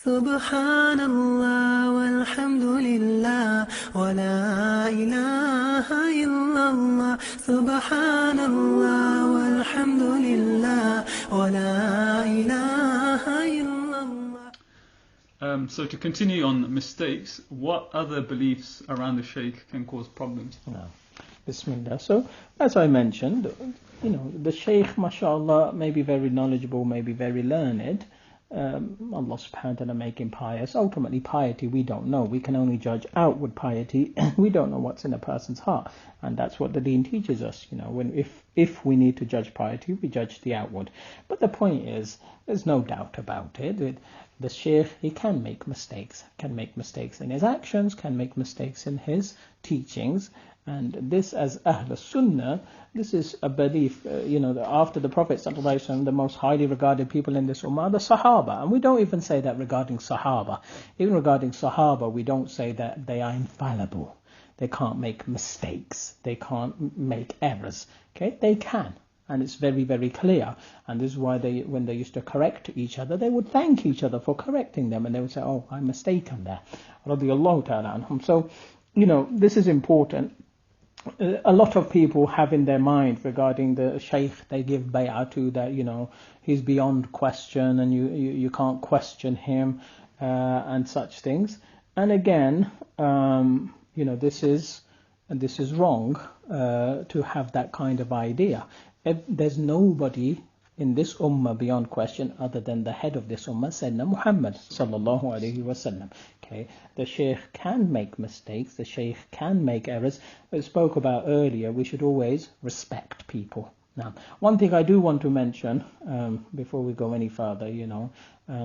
Subhanallah walhamdulillah wa la ilaha illallah. Subhanallah walhamdulillah wa la ilaha illallah. So to continue on mistakes, what other beliefs around the Shaykh can cause problems? Bismillah. So, as I mentioned, the Shaykh, mashallah, may be very knowledgeable, may be very learned. Allah subhanahu wa ta'ala make him pious. Ultimately, piety we don't know. We can only judge outward piety. We don't know what's in a person's heart. And that's what the deen teaches us. If we need to judge piety, we judge the outward. But the point is, there's no doubt about it. The Shaykh, he can make mistakes in his actions, can make mistakes in his teachings. And this, as Ahl Sunnah, this is a belief, that after the Prophet ﷺ, the most highly regarded people in this ummah are the Sahaba. And we don't even say that regarding Sahaba. Even regarding Sahaba, we don't say that they are infallible. They can't make mistakes. They can't make errors. Okay, they can. And it's very, very clear. And this is why when they used to correct each other, they would thank each other for correcting them. And they would say, oh, I'm mistaken there. Radiyallahu ta'ala anhum. So, this is important. A lot of people have in their mind regarding the Shaykh they give bay'ah to, that he's beyond question and you can't question him and such things. And again, this is wrong to have that kind of idea. There's nobody in this ummah beyond question other than the head of this ummah, Sayyidina Muhammad sallallahu alaihi wasallam. Okay, the Shaykh can make mistakes, the Shaykh can make errors. As I spoke about earlier, we should always respect people. Now, one thing I do want to mention before we go any further,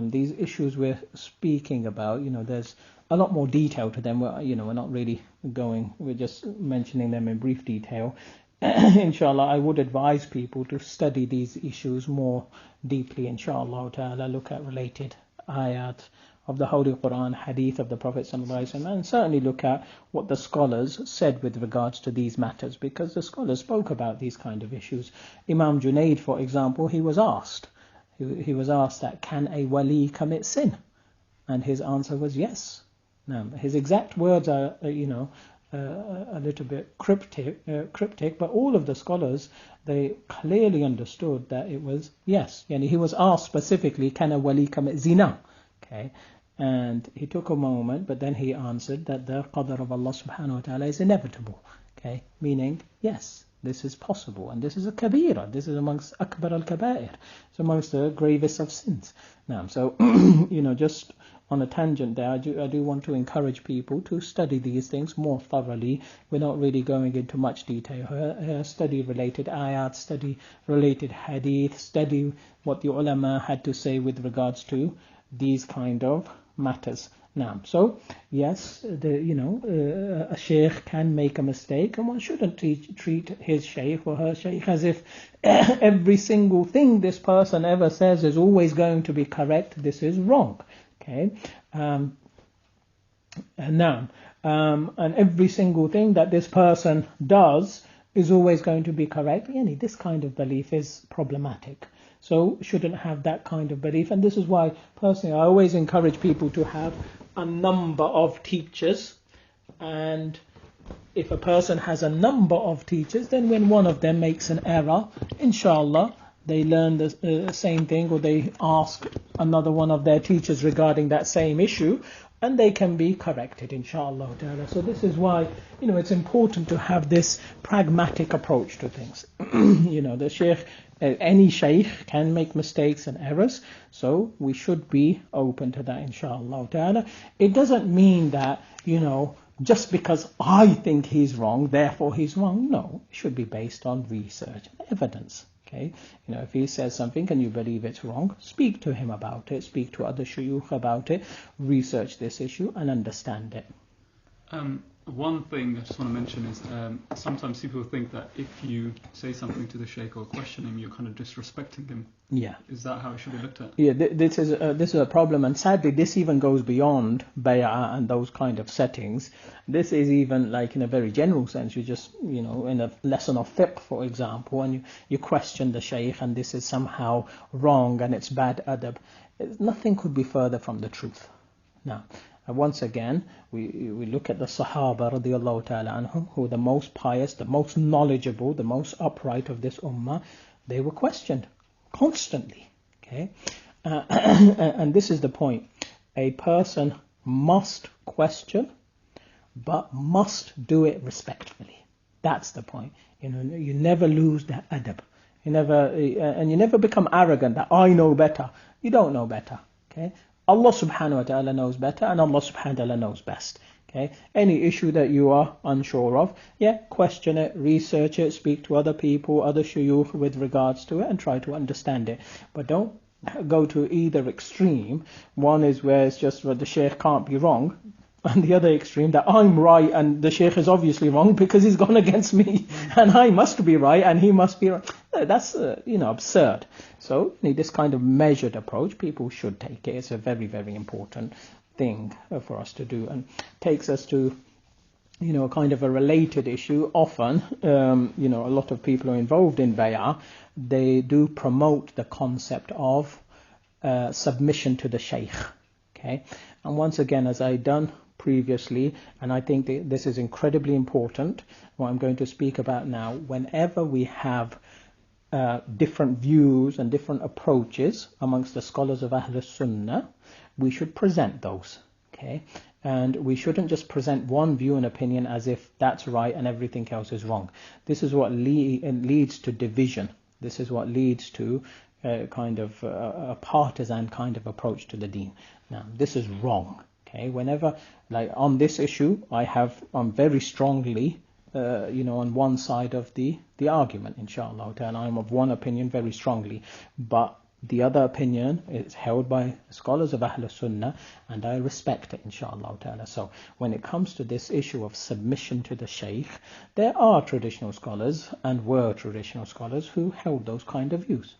these issues we're speaking about, there's a lot more detail to them. We're not really we're just mentioning them in brief detail. Inshallah, I would advise people to study these issues more deeply, inshallah ta'ala, look at related ayat of the Holy Quran, hadith of the Prophet ﷺ, and certainly look at what the scholars said with regards to these matters, because the scholars spoke about these kind of issues. Imam Junaid, for example, he was asked that, can a wali commit sin? And his answer was yes. Now, his exact words are, a little bit cryptic, but all of the scholars, they clearly understood that it was yes. He was asked specifically, can a wali commit zina? Okay, and he took a moment, but then he answered that the qadr of Allah subhanahu wa ta'ala is inevitable. Okay, meaning yes, this is possible, and this is a kabira. This is amongst akbar al-kaba'ir. It's amongst the gravest of sins. Now, so just on a tangent there, I do want to encourage people to study these things more thoroughly. We're not really going into much detail. Study related ayat, study related hadith, study what the ulama had to say with regards to these kind of matters. Now, so yes, a Shaykh can make a mistake, and one shouldn't treat his Shaykh or her Shaykh as if every single thing this person ever says is always going to be correct. This is wrong. Okay, and every single thing that this person does is always going to be correct. This kind of belief is problematic. So shouldn't have that kind of belief. And this is why, personally, I always encourage people to have a number of teachers. And if a person has a number of teachers, then when one of them makes an error, inshallah, they learn the same thing, or they ask another one of their teachers regarding that same issue, and they can be corrected, inshallah. So this is why, it's important to have this pragmatic approach to things. The Shaykh, any Shaykh can make mistakes and errors, so we should be open to that, inshallah. It doesn't mean that, just because I think he's wrong, therefore he's wrong. No, it should be based on research and evidence. Okay, if he says something and you believe it's wrong, speak to him about it, speak to other shuyukh about it, research this issue and understand it. One thing I just want to mention is sometimes people think that if you say something to the Shaykh or question him, you're kind of disrespecting him. Yeah. Is that how it should be looked at? Yeah, this is a problem, and sadly this even goes beyond bay'ah and those kind of settings. This is even like in a very general sense. You just, in a lesson of fiqh, for example, and you question the Shaykh and this is somehow wrong and it's bad adab. Nothing could be further from the truth. Now, once again, we look at the Sahaba radiallahu ta'ala anhum, who were the most pious, the most knowledgeable, the most upright of this ummah. They were questioned constantly. Okay, and this is the point. A person must question, but must do it respectfully. That's the point. You never lose that adab. You never become arrogant that I know better. You don't know better. Okay, Allah subhanahu wa ta'ala knows better, and Allah subhanahu wa ta'ala knows best. Okay, any issue that you are unsure of, question it, research it, speak to other people, other shuyukh with regards to it, and try to understand it. But don't go to either extreme. One is where it's just the shaykh can't be wrong, and the other extreme that I'm right and the shaykh is obviously wrong because he's gone against me, and I must be right and he must be right. That's absurd. So this kind of measured approach, people should take it. It's a very, very important thing for us to do, and takes us to a kind of a related issue. Often a lot of people who are involved in bay'ah, they do promote the concept of submission to the shaykh. Okay, and once again, as I done previously, and I think this is incredibly important, what I'm going to speak about now, whenever we have different views and different approaches amongst the scholars of Ahlus Sunnah, we should present those. Okay, and we shouldn't just present one view and opinion as if that's right and everything else is wrong. This is what leads to division. This is what leads to kind of a partisan kind of approach to the deen. Now, this is wrong. Okay, whenever, like on this issue, I'm very strongly, on one side of the argument, inshallah, and I'm of one opinion very strongly, but the other opinion is held by scholars of Ahlus Sunnah, and I respect it, inshallah ta'ala. So when it comes to this issue of submission to the shaykh, there are traditional scholars, and were traditional scholars, who held those kind of views.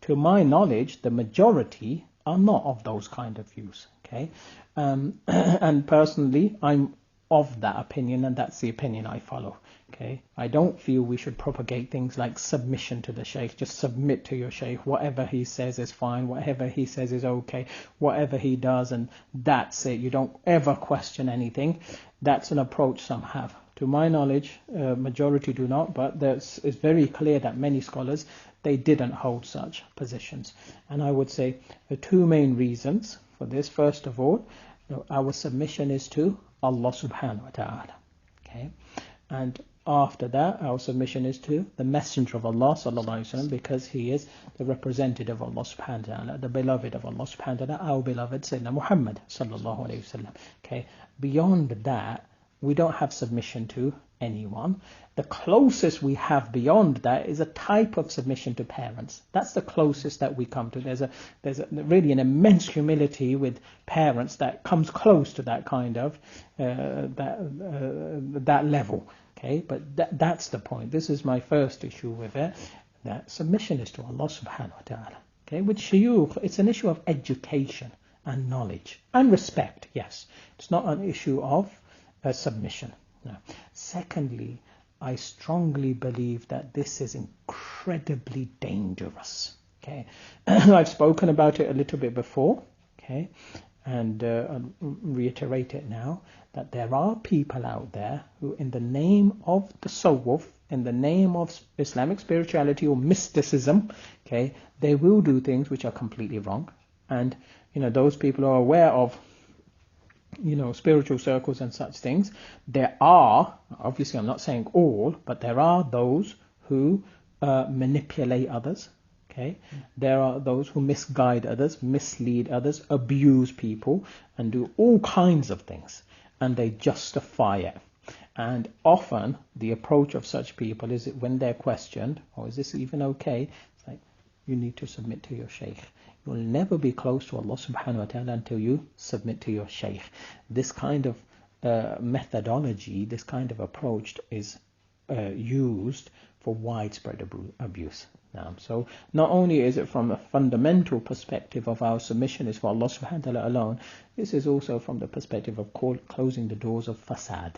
To my knowledge, the majority are not of those kind of views. Okay, and personally, I'm of that opinion, and that's the opinion I follow. Okay, I don't feel we should propagate things like submission to the shaykh. Just submit to your shaykh. Whatever he says is fine. Whatever he says is okay. Whatever he does, and that's it. You don't ever question anything. That's an approach some have. To my knowledge, majority do not, but it's very clear that many scholars, they didn't hold such positions. And I would say the two main reasons for this. First of all, our submission is to Allah subhanahu wa ta'ala. Okay, and after that, our submission is to the Messenger of Allah sallallahu alaihi wasallam, because he is the representative of Allah subhanahu wa ta'ala, the beloved of Allah subhanahu wa ta'ala, our beloved Sayyidina Muhammad sallallahu alaihi wasallam. Okay, beyond that, we don't have submission to anyone. The closest we have beyond that is a type of submission to parents. That's the closest that we come to. There's really an immense humility with parents that comes close to that kind of that level. Okay, but that's the point. This is my first issue with it. That submission is to Allah subhanahu wa ta'ala. Okay, with shuyukh, it's an issue of education and knowledge and respect. Yes, it's not an issue of submission. No. Secondly, I strongly believe that this is incredibly dangerous. Okay, I've spoken about it a little bit before. Okay, and I'll reiterate it now, that there are people out there who, in the name of the tasawwuf, in the name of Islamic spirituality or mysticism, okay, they will do things which are completely wrong. And those people are aware of spiritual circles and such things. There are, obviously I'm not saying all, but there are those who manipulate others. Okay, there are those who misguide others, mislead others, abuse people, and do all kinds of things, and they justify it. And often the approach of such people is that when they're questioned, is this even okay? It's like, you need to submit to your shaykh. You'll never be close to Allah subhanahu wa ta'ala until you submit to your shaykh. This kind of methodology, this kind of approach is used for widespread abuse. So not only is it from a fundamental perspective of our submission is for Allah subhanahu wa ta'ala alone, this is also from the perspective of closing the doors of fasad.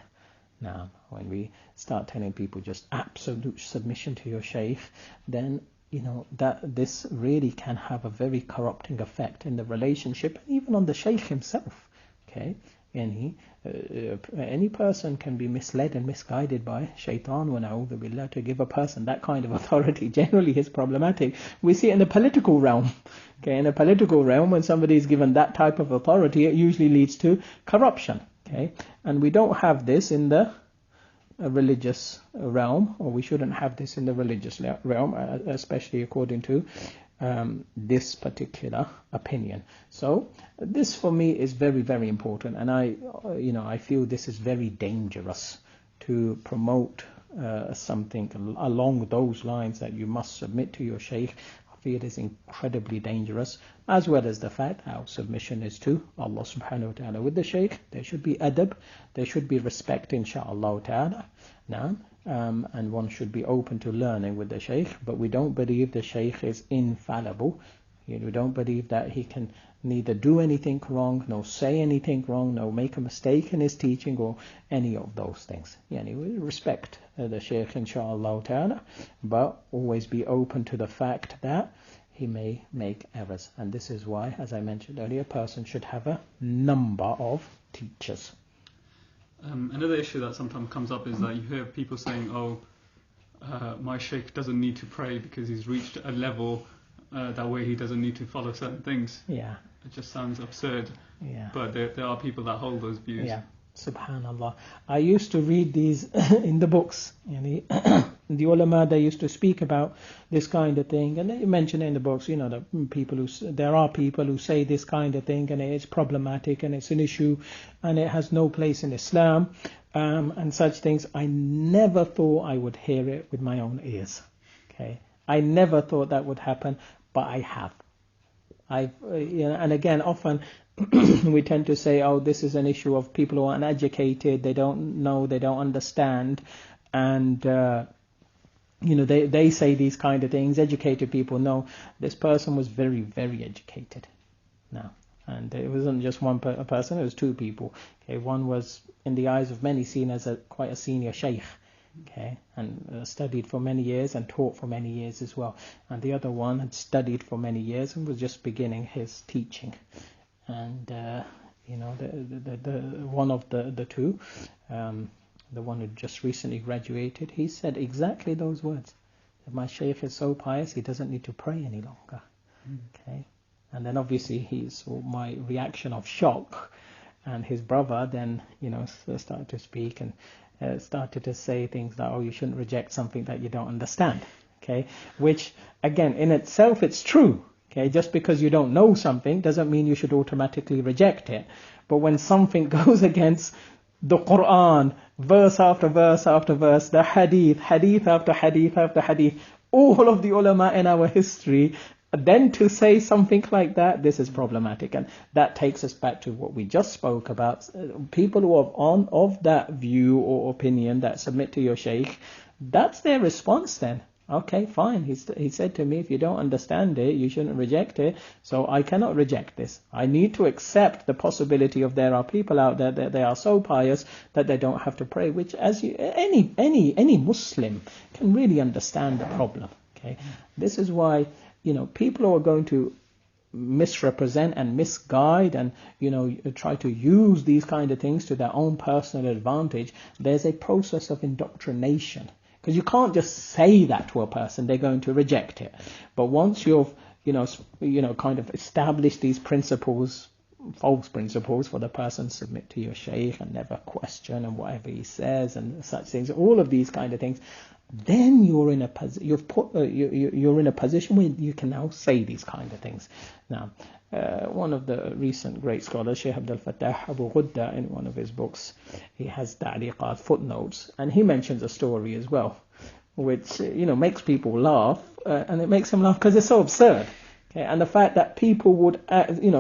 Now, when we start telling people just absolute submission to your shaykh, then that this really can have a very corrupting effect in the relationship, and even on the shaykh himself. Okay, any person can be misled and misguided by shaitan, wa na'udhu billah. To give a person that kind of authority generally is problematic. We see it in the political realm. Okay, in the political realm, when somebody is given that type of authority, it usually leads to corruption. Okay, and we don't have this in the religious realm, or we shouldn't have this in the religious realm, especially according to this particular opinion. So this for me is very, very important, and I feel this is very dangerous to promote something along those lines, that you must submit to your shaykh. I feel it is incredibly dangerous, as well as the fact our submission is to Allah subhanahu wa ta'ala. With the shaykh, there should be adab, there should be respect, inshaAllah ta'ala. Now, and one should be open to learning with the shaykh, but we don't believe the shaykh is infallible. We don't believe that he can neither do anything wrong, nor say anything wrong, nor make a mistake in his teaching, or any of those things. We respect the shaykh, inshaAllah ta'ala, but always be open to the fact that he may make errors. And this is why, as I mentioned earlier, a person should have a number of teachers. Another issue that sometimes comes up is that you hear people saying, my shaykh doesn't need to pray because he's reached a level that way he doesn't need to follow certain things. Yeah. It just sounds absurd. Yeah. But there are people that hold those views. Yeah. Subhanallah. I used to read these in the books. The ulama, they used to speak about this kind of thing, and they mention in the books, there are people who say this kind of thing, and it's problematic, and it's an issue, and it has no place in Islam, and such things. I never thought I would hear it with my own ears. Okay, I never thought that would happen, but I have. And again, often we tend to say, this is an issue of people who are uneducated, they don't know, they don't understand, and they say these kind of things. Educated people know this person was very, very educated. Now, and it wasn't just one person; it was two people. Okay, one was, in the eyes of many, seen as quite a senior shaykh. Okay, and studied for many years and taught for many years as well. And the other one had studied for many years and was just beginning his teaching. And the one of the two, the one who just recently graduated, he said exactly those words. That my shaykh is so pious, he doesn't need to pray any longer. Okay, and then obviously he saw my reaction of shock, and his brother then started to speak and started to say things like, you shouldn't reject something that you don't understand. Okay, which again in itself it's true. Okay, just because you don't know something doesn't mean you should automatically reject it. But when something goes against the Quran, verse after verse after verse, the hadith after hadith after hadith, all of the ulama in our history, then to say something like that, this is problematic. And that takes us back to what we just spoke about. People who are of that view or opinion that submit to your shaykh, that's their response then. Okay, fine. He said to me, if you don't understand it, you shouldn't reject it. So I cannot reject this. I need to accept the possibility of there are people out there that they are so pious that they don't have to pray, which any Muslim can really understand the problem. Okay, this is why people who are going to misrepresent and misguide and try to use these kind of things to their own personal advantage, there's a process of indoctrination. Because you can't just say that to a person, they're going to reject it. But once you've, kind of established these principles, false principles for the person to submit to your shaykh and never question and whatever he says and such things, all of these kind of things, then you're in a position where you can now say these kind of things. Now, one of the recent great scholars, Shaykh Abdul Fattah Abu Ghudda, in one of his books, he has ta'liqat, footnotes, and he mentions a story as well, which makes people laugh, and it makes them laugh because it's so absurd. Okay, and the fact that people would,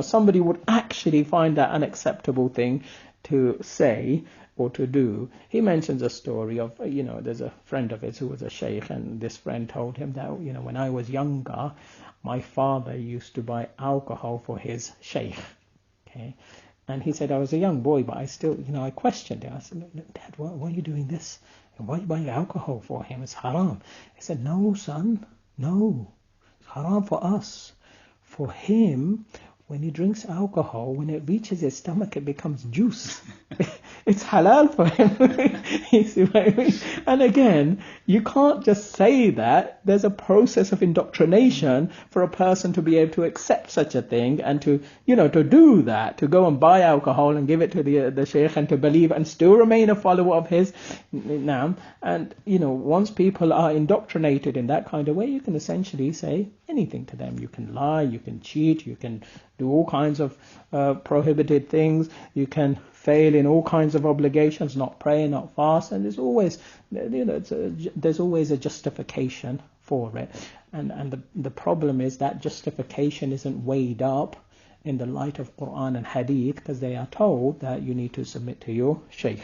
somebody would actually find that unacceptable thing to say or to do. He mentions a story of, there's a friend of his who was a shaykh, and this friend told him that, when I was younger, my father used to buy alcohol for his shaykh. Okay, and he said, I was a young boy, but I still, I questioned him. I said, Dad, why are you doing this? And why are you buying alcohol for him? It's haram. He said, no, son, no. haram for us. For him, when he drinks alcohol, when it reaches his stomach, it becomes juice. It's halal for him. You see what I mean? And again, you can't just say that. There's a process of indoctrination for a person to be able to accept such a thing and to, to do that, to go and buy alcohol and give it to the shaykh and to believe and still remain a follower of his. Now, and, once people are indoctrinated in that kind of way, you can essentially say anything to them. You can lie, you can cheat, you can do all kinds of prohibited things, you can fail in all kinds of obligations, not pray, not fast, and there's always, there's always a justification for it. And the problem is that justification isn't weighed up in the light of Quran and Hadith, because they are told that you need to submit to your Shaykh.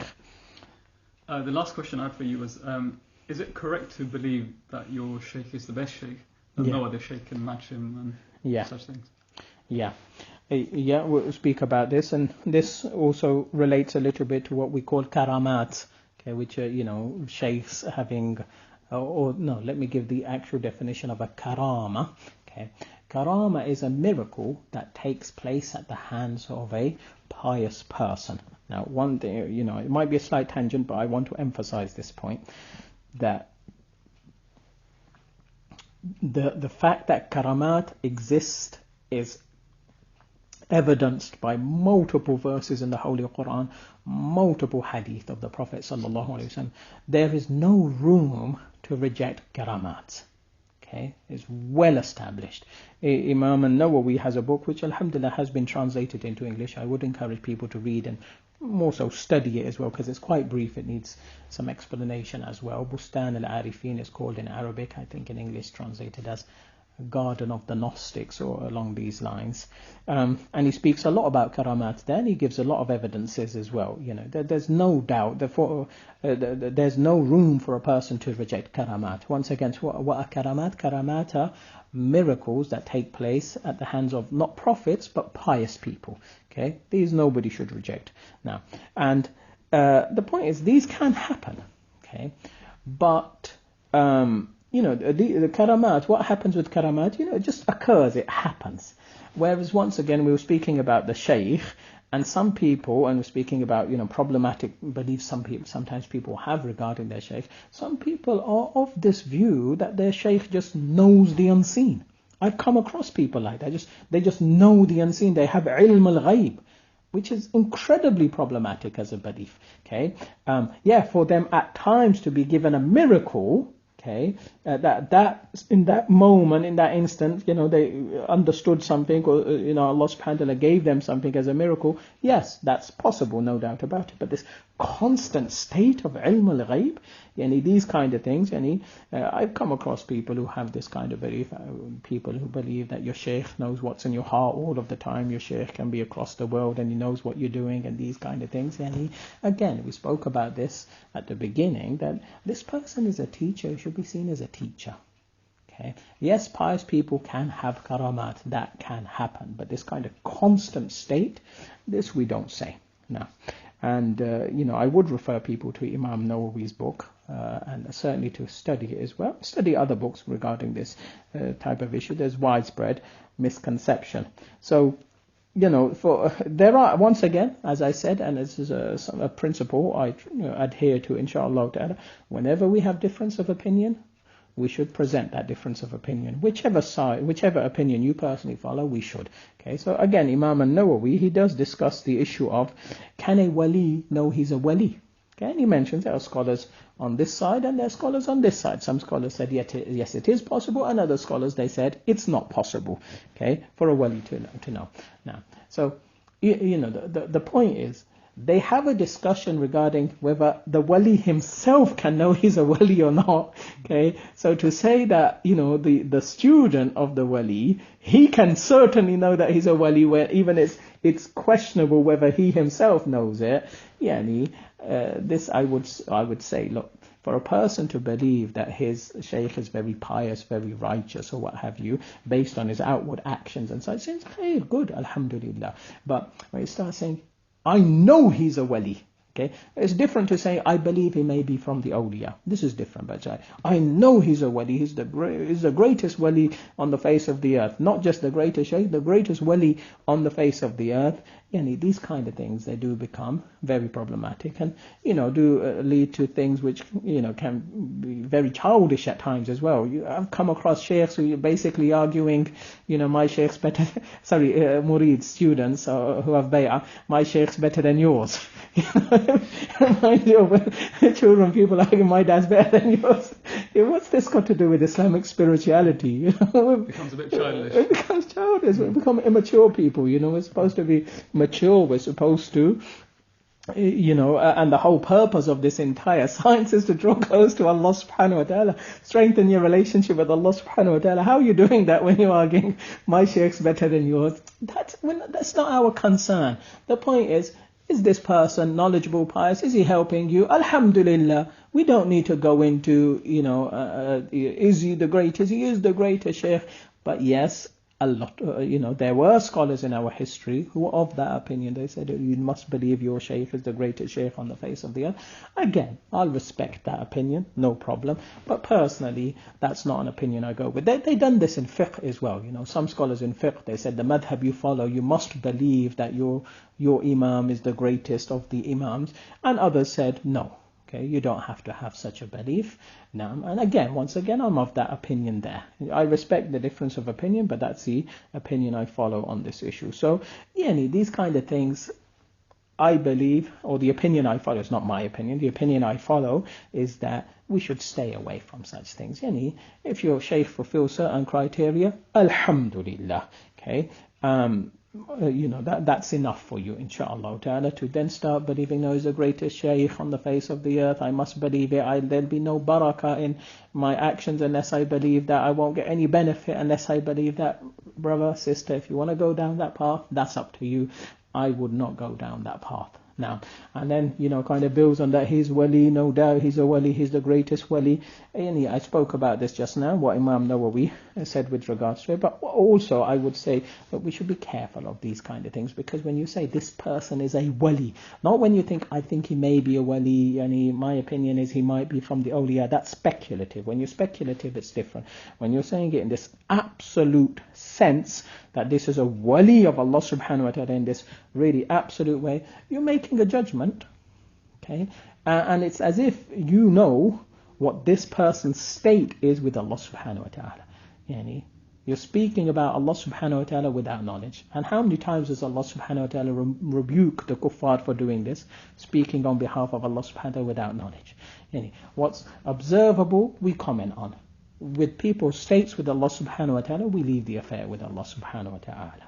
The last question I had for you was, is it correct to believe that your Shaykh is the best Shaykh, that no other Shaykh can match him and such things? Yeah, we'll speak about this, and this also relates a little bit to what we call karamat, okay, which are, shaykhs having, let me give the actual definition of a karama. Okay, karama is a miracle that takes place at the hands of a pious person. Now, one thing, it might be a slight tangent, but I want to emphasize this point, that the fact that karamat exist is evidenced by multiple verses in the Holy Quran, multiple hadith of the Prophet ﷺ. There is no room to reject karamat. Okay, it's well established. Imam An-Nawawi has a book which alhamdulillah has been translated into English. I would encourage people to read and more so study it as well, because it's quite brief. It needs some explanation as well. Bustan al-Arifin is called in Arabic, I think in English translated as Garden of the Gnostics, or along these lines, and he speaks a lot about karamat there, and he gives a lot of evidences as well. There's no doubt, therefore there's no room for a person to reject karamat. Once again, what are karamat? Karamat are miracles that take place at the hands of not prophets but pious people. Okay, these nobody should reject. Now, and the point is, these can happen. Okay, but the karamat, what happens with karamat? It just occurs, it happens. Whereas once again, we were speaking about the shaykh, and some people, and we're speaking about, problematic beliefs sometimes people have regarding their shaykh. Some people are of this view that their shaykh just knows the unseen. I've come across people like that. They just know the unseen. They have ilm al-ghaib, which is incredibly problematic as a belief. Okay, for them at times to be given a miracle. Okay, that in that moment, in that instant, they understood something, or Allah subhanahu wa ta'ala gave them something as a miracle. Yes, that's possible, no doubt about it. But this constant state of ilm al-ghaib, these kind of things, I've come across people who have this kind of belief, people who believe that your shaykh knows what's in your heart all of the time, your shaykh can be across the world and he knows what you're doing, and these kind of things. Again, we spoke about this at the beginning, that this person is a teacher, should be seen as a teacher. Okay. Yes, pious people can have karamat, that can happen, but this kind of constant state, this we don't say. No. And, I would refer people to Imam Nawawi's book, and certainly to study it as well. Study other books regarding this type of issue. There's widespread misconception. So, there are, once again, as I said, and this is a principle I adhere to, inshallah ta'ala, whenever we have difference of opinion, we should present that difference of opinion. Whichever opinion you personally follow, we should. Okay, so again, Imam An-Nawawi, he does discuss the issue of, can a wali know he's a wali? Okay, and he mentions there are scholars on this side and there are scholars on this side. Some scholars said, yes, it is possible, and other scholars, they said, it's not possible, okay, for a wali to know. Now, so, the point is, they have a discussion regarding whether the wali himself can know he's a wali or not. Okay, so to say that the student of the wali, he can certainly know that he's a wali, where even it's questionable whether he himself knows it. This I would say, look, for a person to believe that his shaykh is very pious, very righteous, or what have you, based on his outward actions and such, it's hey, good, alhamdulillah. But when you start saying, I know he's a wali, Okay, it's different to say I believe he may be from the awliya. This is different. But I know he's a wali. He's the greatest wali on the face of the earth. Not just the greatest shaykh, the greatest wali on the face of the earth. These kind of things, they do become very problematic, and do lead to things which can be very childish at times as well. I've come across shaykhs who are basically arguing, my shaykh's better. Sorry, murid students who have bay'ah, my shaykh's better than yours. Children, people arguing my dad's better than yours. What's this got to do with Islamic spirituality? It becomes a bit childish. It becomes childish. We become immature people. We're supposed to be mature. We're supposed to, and the whole purpose of this entire science is to draw close to Allah subhanahu wa ta'ala, strengthen your relationship with Allah subhanahu wa ta'ala. How are you doing that when you're arguing my shaykh's better than yours? That's not our concern. The point is this person knowledgeable, pious? Is he helping you? Alhamdulillah. We don't need to go into, is he the greatest? He is the greatest shaykh. But yes, a lot, there were scholars in our history who were of that opinion. They said you must believe your shaykh is the greatest shaykh on the face of the earth. Again, I'll respect that opinion, no problem. But personally, that's not an opinion I go with. They done this in fiqh as well. Some scholars in fiqh, they said the madhab you follow, you must believe that your imam is the greatest of the imams. And others said no. Okay, you don't have to have such a belief. Now, and once again, I'm of that opinion there. I respect the difference of opinion, but that's the opinion I follow on this issue. So, these kind of things, I believe, or the opinion I follow, it's not my opinion, the opinion I follow is that we should stay away from such things. If your shaykh fulfills certain criteria, alhamdulillah, okay, that's enough for you, inshallah ta'ala, to then start believing he's the greatest shaykh on the face of the earth. I must believe it. There'll be no barakah in my actions unless I believe that. I won't get any benefit unless I believe that. Brother, sister, if you want to go down that path, that's up to you. I would not go down that path. Now, and then, kind of builds on that. He's wali, no doubt, he's a wali, he's the greatest wali. I spoke about this just now, what Imam Nawawi said with regards to it. But also, I would say that we should be careful of these kind of things, because when you say this person is a wali, not when you think, I think he may be a wali, my opinion is he might be from the awliya, that's speculative. When you're speculative, it's different. When you're saying it in this absolute sense, that this is a wali of Allah subhanahu wa ta'ala in this really absolute way, you're making a judgment, okay? And it's as if you know what this person's state is with Allah subhanahu wa ta'ala. You're speaking about Allah subhanahu wa ta'ala without knowledge. And how many times does Allah subhanahu wa ta'ala rebuke the kuffar for doing this? Speaking on behalf of Allah subhanahu wa ta'ala without knowledge. What's observable, we comment on. With people's states with Allah subhanahu wa ta'ala, we leave the affair with Allah subhanahu wa ta'ala.